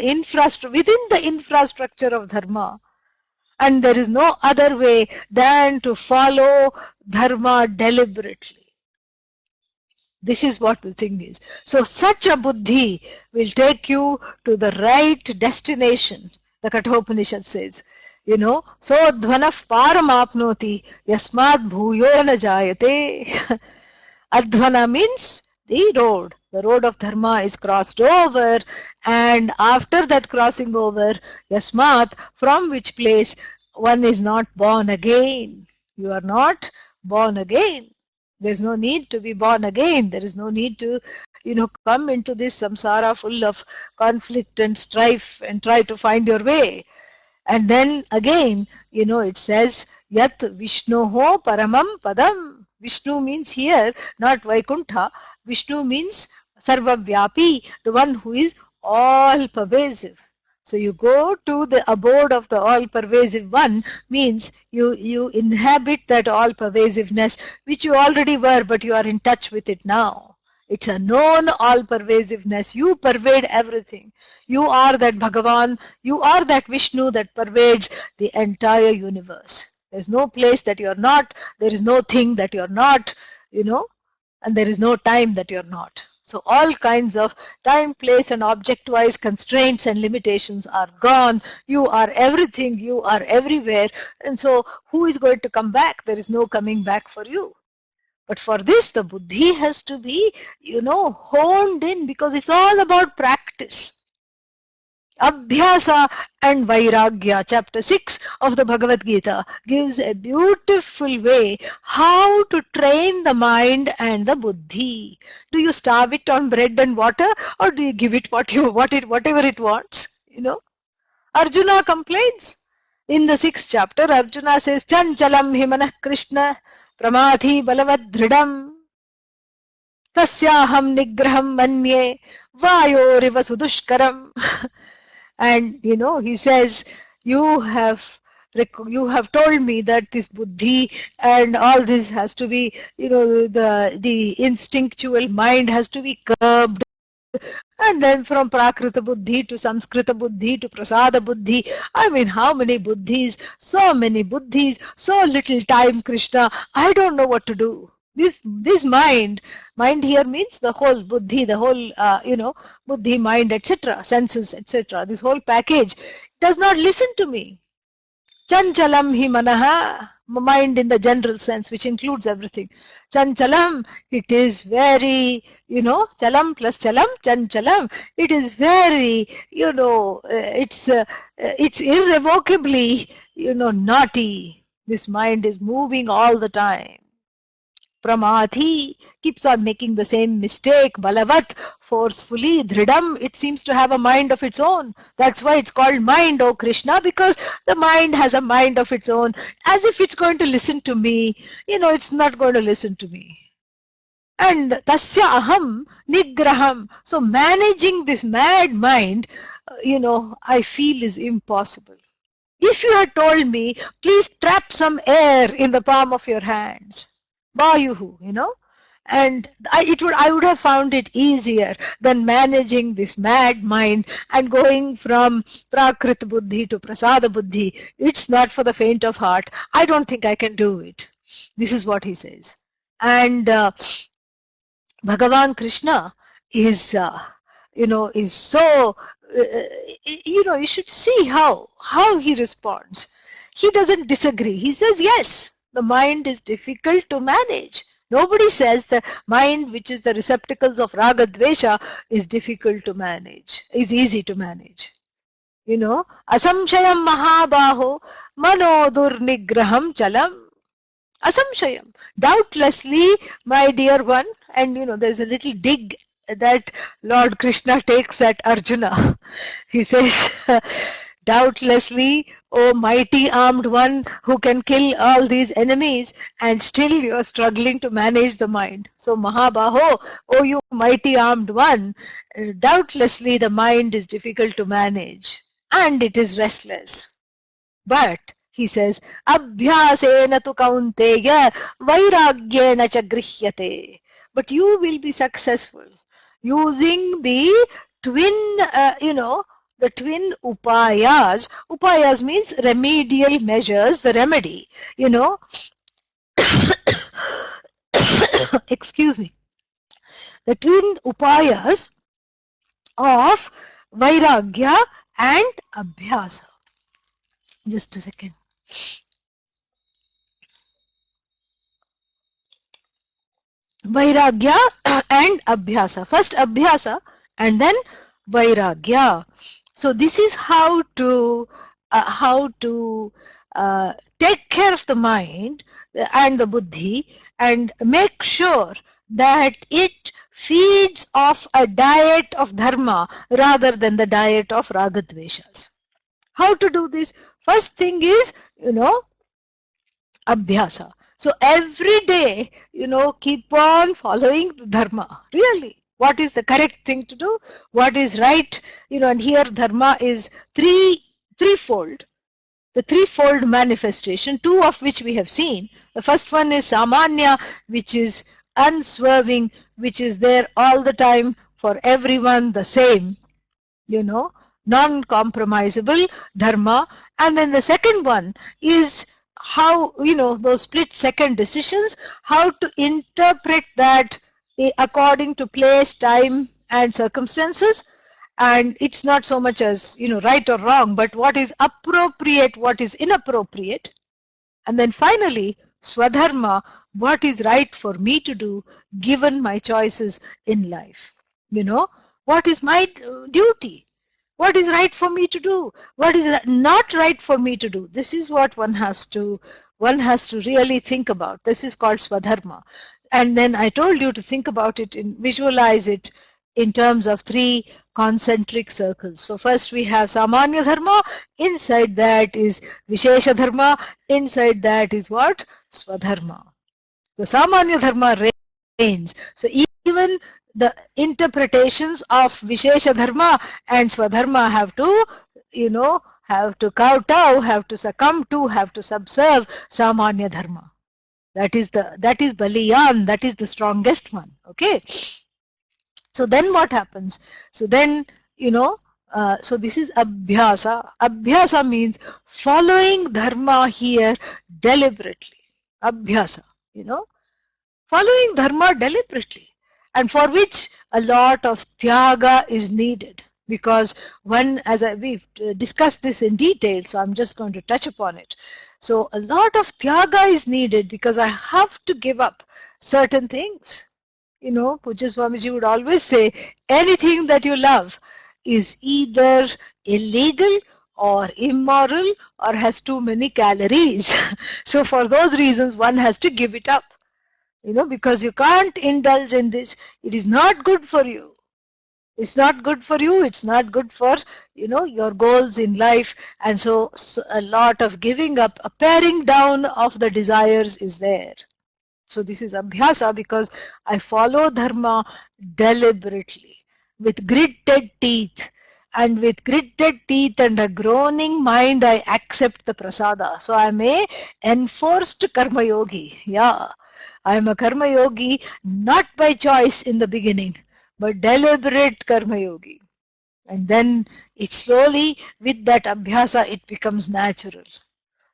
within the infrastructure of dharma. And there is no other way than to follow dharma deliberately. This is what the thing is. So such a buddhi will take you to the right destination, the Kathopanishad says. So dvanaf paramapnoti yasmad bhuyo na jayate. Advana means the road. The road of dharma is crossed over, and after that crossing over, yasmat, from which place one is not born again. You are not born again. There is no need to be born again. There is no need to, come into this samsara full of conflict and strife and try to find your way. And then again, it says, Yat Vishnoho Paramam Padam. Vishnu means here, not Vaikuntha. Vishnu means Sarvavyapi, the one who is all pervasive. So you go to the abode of the all pervasive one, means you inhabit that all pervasiveness which you already were, but you are in touch with it now. It's a known all pervasiveness. You pervade everything. You are that Bhagavan, you are that Vishnu that pervades the entire universe. There's no place that you're not, there is no thing that you're not, and there is no time that you're not. So all kinds of time, place and object-wise constraints and limitations are gone. You are everything, you are everywhere. And so who is going to come back? There is no coming back for you. But for this, the buddhi has to be, honed in, because it's all about practice. Abhyasa and Vairagya, chapter 6 of the Bhagavad Gita, gives a beautiful way how to train the mind and the buddhi. Do you starve it on bread and water, or do you give it whatever it wants? Arjuna complains. In the 6th chapter, Arjuna says, Chanchalam himanah Krishna pramadhi balavad dhridam tasyaham nigraham manye vayoriva sudushkaram. And he says, you have told me that this buddhi and all this has to be, the instinctual mind has to be curbed. And then from Prakrita Buddhi to Samskrita Buddhi to Prasada Buddhi. I mean, how many buddhis? So many buddhis, so little time, Krishna. I don't know what to do. This mind here means the whole buddhi, the whole, buddhi, mind, etc., senses, etc. This whole package does not listen to me. Chanchalam hi manaha, mind in the general sense, which includes everything. Chanchalam, it is very, chalam plus chalam, chanchalam. It is very, it's irrevocably, naughty. This mind is moving all the time. Pramadhi keeps on making the same mistake. Balavat, forcefully. Dhridam, it seems to have a mind of its own. That's why it's called mind, O Krishna, because the mind has a mind of its own. As if it's going to listen to me. It's not going to listen to me. And tasya aham nigraham. So managing this mad mind, I feel is impossible. If you had told me, please trap some air in the palm of your hands. Vayuhu, and I would have found it easier than managing this mad mind and going from Prakrita Buddhi to Prasada Buddhi. It's not for the faint of heart. I don't think I can do it. This is what he says. And Bhagavan Krishna is, so, you should see how he responds. He doesn't disagree. He says, yes, the mind is difficult to manage. Nobody says the mind, which is the receptacles of raga dvesha, is difficult to manage, is easy to manage. Asamshayam mahabaho mano durnigraham chalam. Asamshayam. Doubtlessly, my dear one, and there's a little dig that Lord Krishna takes at Arjuna. He says, doubtlessly, O mighty armed one who can kill all these enemies, and still you are struggling to manage the mind. So Mahabaho, O you mighty armed one, doubtlessly the mind is difficult to manage and it is restless. But he says, Abhyasena tu kaunteya vairagyena cha grihyate. But you will be successful using the twin, the twin upayas. Upayas means remedial measures, the remedy, excuse me. The twin upayas of vairagya and abhyasa. Just a second. Vairagya and abhyasa. First abhyasa and then vairagya. So this is how to take care of the mind and the buddhi and make sure that it feeds off a diet of dharma rather than the diet of ragadveshas. How to do this? First thing is, abhyasa. So every day, keep on following the dharma. Really. What is the correct thing to do? What is right? And here dharma is threefold. The threefold manifestation, two of which we have seen. The first one is samanya, which is unswerving, which is there all the time for everyone the same, non-compromisable dharma. And then the second one is how, those split second decisions, how to interpret that according to place, time, and circumstances. And it's not so much as, right or wrong, but what is appropriate, what is inappropriate. And then finally, Swadharma, what is right for me to do given my choices in life. What is my duty? What is right for me to do? What is not right for me to do? This is what one has to really think about. This is called Swadharma. And then I told you to think about it and visualize it in terms of 3 concentric circles. So first we have Samanya Dharma, inside that is Vishesha Dharma, inside that is what? Swadharma. The Samanya Dharma reigns. So even the interpretations of Vishesha Dharma and Swadharma have to, have to kowtow, have to succumb to, have to subserve Samanya Dharma. That is Baliyan, that is the strongest one. Okay. So then what happens? So then, so this is Abhyasa. Abhyasa means following Dharma here deliberately. Abhyasa, following Dharma deliberately. And for which a lot of Tyaga is needed. Because we've discussed this in detail, so I'm just going to touch upon it. So a lot of Tyaga is needed because I have to give up certain things. Pujya Swamiji would always say, anything that you love is either illegal or immoral or has too many calories. So for those reasons, one has to give it up. Because you can't indulge in this. It is not good for you. It's not good for you. It's not good for, your goals in life. And so a lot of giving up, a paring down of the desires is there. So this is Abhyasa because I follow Dharma deliberately with gritted teeth. And with gritted teeth and a groaning mind, I accept the prasada. So I am a enforced karma yogi. Yeah, I am a karma yogi not by choice in the beginning, but deliberate karma yogi. And then it slowly, with that abhyasa, it becomes natural.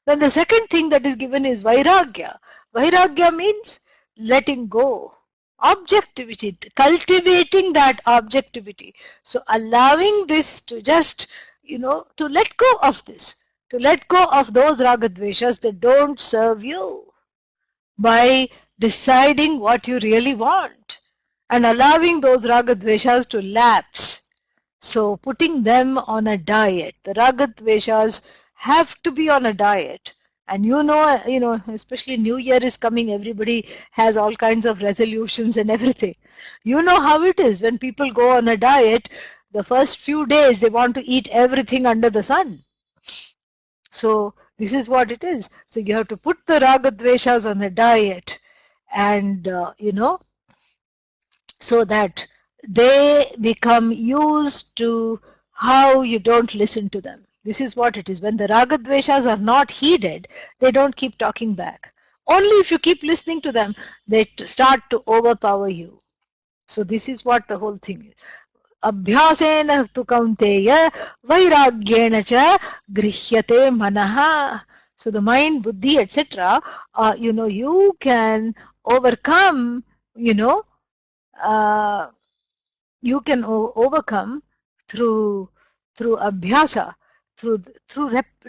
Then the second thing that is given is Vairagya. Vairagya means letting go. Objectivity, cultivating that objectivity. So allowing this to just, to let go of this. To let go of those ragadveshas that don't serve you. By deciding what you really want. And allowing those ragadveshas to lapse. So putting them on a diet. The ragadveshas have to be on a diet. And especially New Year is coming, everybody has all kinds of resolutions and everything. You know how it is when people go on a diet, the first few days they want to eat everything under the sun. So this is what it is. So you have to put the ragadveshas on a diet and, so that they become used to how you don't listen to them. This is what it is. When the ragadveshas are not heeded, they don't keep talking back. Only if you keep listening to them, they start to overpower you. So this is what the whole thing is. Abhyasena tu kaunteya vairagyena cha grihyate manaha. So the mind, buddhi, etc., you can overcome, you can overcome through abhyasa, through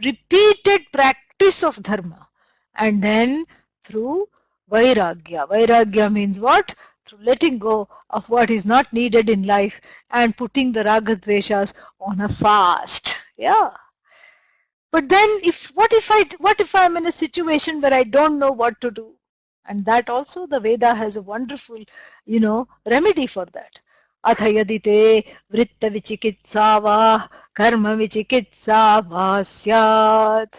repeated practice of dharma, and then through vairagya. Vairagya means what? Through letting go of what is not needed in life and putting the ragadveshas on a fast. Yeah. But then what if I'm in a situation where I don't know what to do? And that also the Veda has a wonderful, remedy for that. Atha yadite vritta vichikitsa va karma vichikitsa va syat.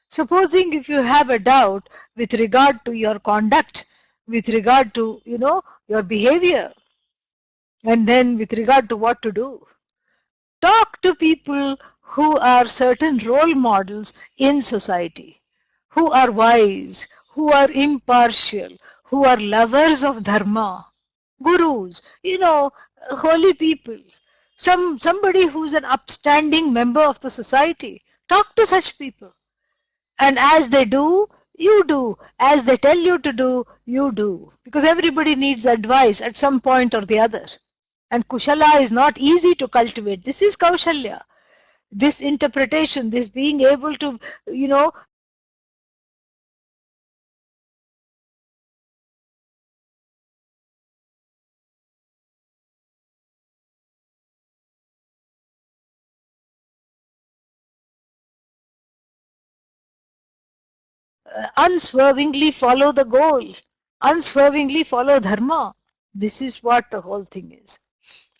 Supposing if you have a doubt with regard to your conduct, with regard to, your behavior, and then with regard to what to do, talk to people who are certain role models in society, who are wise, who are impartial, who are lovers of dharma, gurus, holy people, somebody who's an upstanding member of the society. Talk to such people. And as they do, you do. As they tell you to do, you do. Because everybody needs advice at some point or the other. And kushala is not easy to cultivate. This is kaushalya. This interpretation, this being able to, you know, unswervingly follow the goal, unswervingly follow dharma. This is what the whole thing is.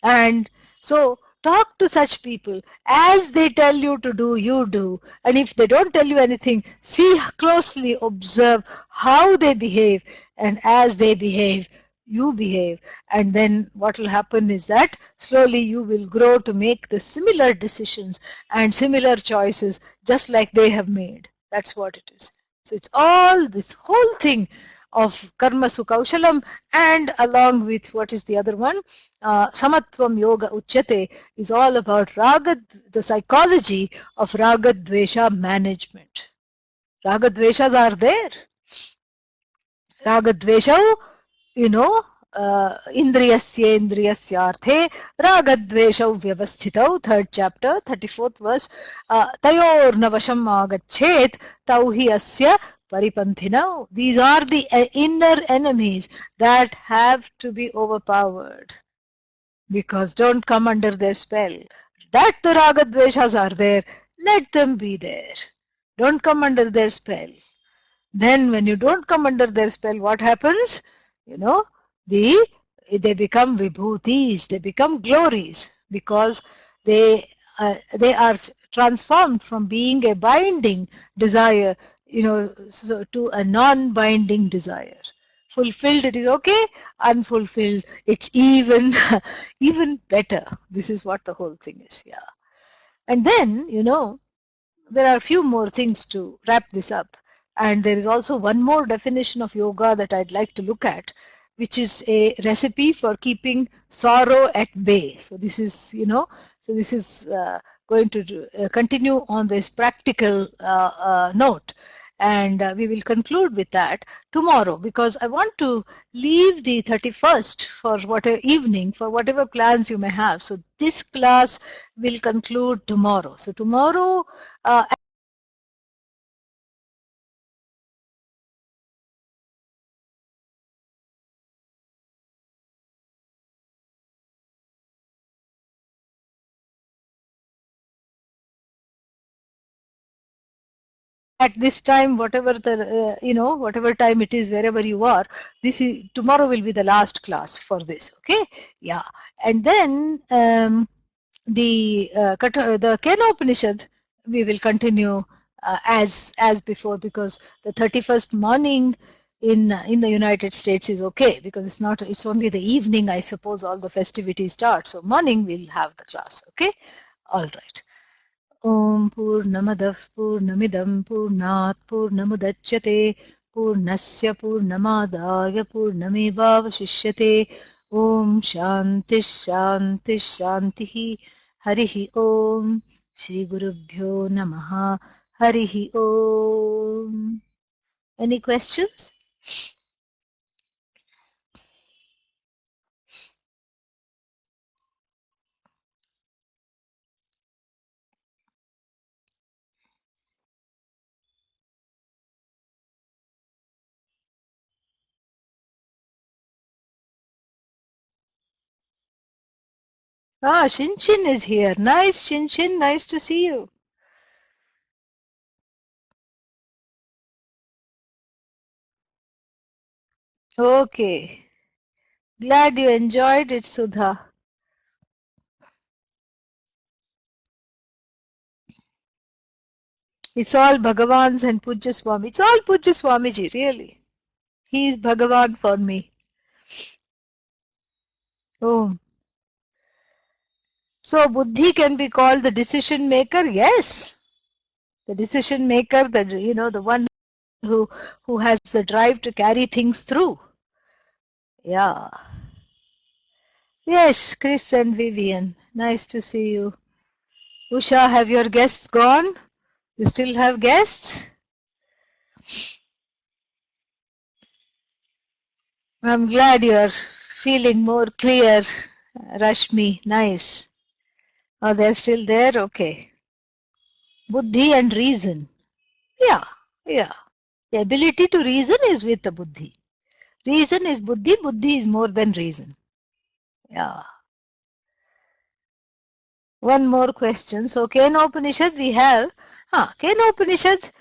And so talk to such people. As they tell you to do, you do. And if they don't tell you anything, see closely, observe how they behave. And as they behave, you behave. And then what will happen is that slowly you will grow to make the similar decisions and similar choices just like they have made. That's what it is. So it's all this whole thing of karma kaushalam, and along with what is the other one, samatvam yoga uchyate, is all about raga, the psychology of raga dvesha management. Raga dveshas are there. Raga dveshau, you know, indriyasya indriyasyarthe ragadveshau vyavasthitau, third chapter, 34th verse, tayor navasham agachet tauhi asya paripanthinau. These are the inner enemies that have to be overpowered, because don't come under their spell. That the ragadveshas are there, let them be there. Don't come under their spell. Then when you don't come under their spell, what happens? You know, they become vibhutis, they become glories, because they are transformed from being a binding desire, you know, so to a non-binding desire. Fulfilled, it is okay. Unfulfilled, it's even even better. This is what the whole thing is. Yeah. And then, you know, there are a few more things to wrap this up. And there is also one more definition of yoga that I'd like to look at, which is a recipe for keeping sorrow at bay. So this is, you know, so this is going to continue on this practical note. And we will conclude with that tomorrow, because I want to leave the 31st for whatever evening, for whatever plans you may have. So this class will conclude tomorrow. So tomorrow, at this time, whatever the you know, whatever time it is, wherever you are, this is tomorrow will be the last class for this. Okay, yeah. And then the Kena Upanishad we will continue as before, because the 31st morning in the United States is okay, because it's not, it's only the evening, I suppose all the festivities start, so morning we'll have the class. Okay, all right. ॐ पूर्णमदः पूर्णमिदं पूर्णात् पूर्णमुदच्यते पूर्णस्य पूर्णमादाय पूर्णमेवावशिष्यते ॐ शान्तिः शान्तिः शान्तिः हरिः ॐ श्रीगुरुभ्यो नमः हरिः ॐ. Any questions? Ah, Shinchin is here. Nice, Shinchin. Nice to see you. Okay. Glad you enjoyed it, Sudha. It's all Bhagavan's and Pujya Swami. It's all Pujya Swamiji, really. He is Bhagavan for me. Oh. So Buddhi can be called the decision maker? Yes. The decision maker, the, you know, the one who has the drive to carry things through. Yeah. Yes, Chris and Vivian. Nice to see you. Usha, have your guests gone? You still have guests? I'm glad you're feeling more clear, Rashmi. Nice. Oh, they're still there? Okay. Buddhi and reason. Yeah, yeah. The ability to reason is with the buddhi. Reason is buddhi, buddhi is more than reason. Yeah. One more question. So, Kena Upanishad we have, Kena Upanishad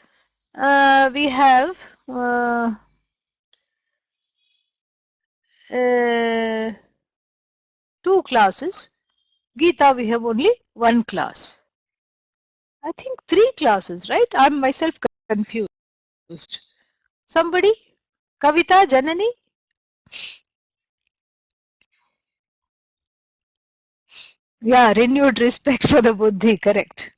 we have uh, two classes. Gita we have only one class. I think three classes, right? I'm myself confused. Somebody? Kavita, Janani? Yeah, renewed respect for the buddhi, correct.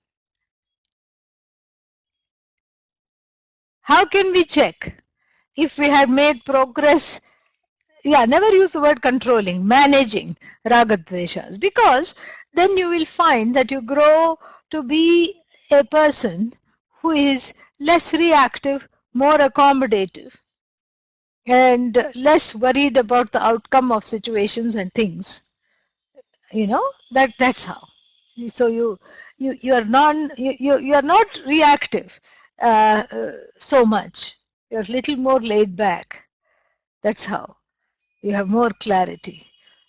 How can we check if we had made progress? Yeah, never use the word controlling, managing ragadveshas, because then you will find that you grow to be a person who is less reactive, more accommodative, and less worried about the outcome of situations and things. You know, that's how. So you are you are not reactive so much. You're a little more laid back. That's how. You have more clarity.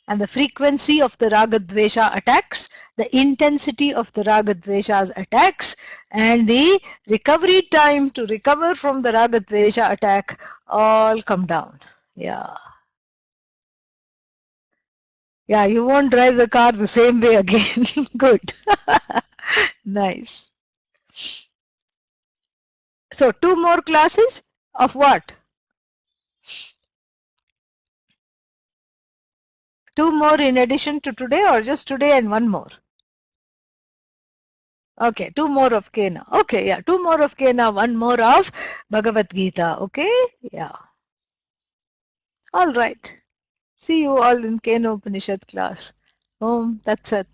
And the frequency of the ragadvesha attacks, the intensity of the ragadvesha's attacks, and the recovery time to recover from the ragadvesha attack all come down. Yeah. Yeah, you won't drive the car the same way again. Good. Nice. So, two more classes of what? Two more in addition to today, or just today and one more? Okay, two more of Kena. Okay, yeah, two more of Kena, one more of Bhagavad Gita. Okay, yeah. All right. See you all in Kena Upanishad class. Om Tat Sat.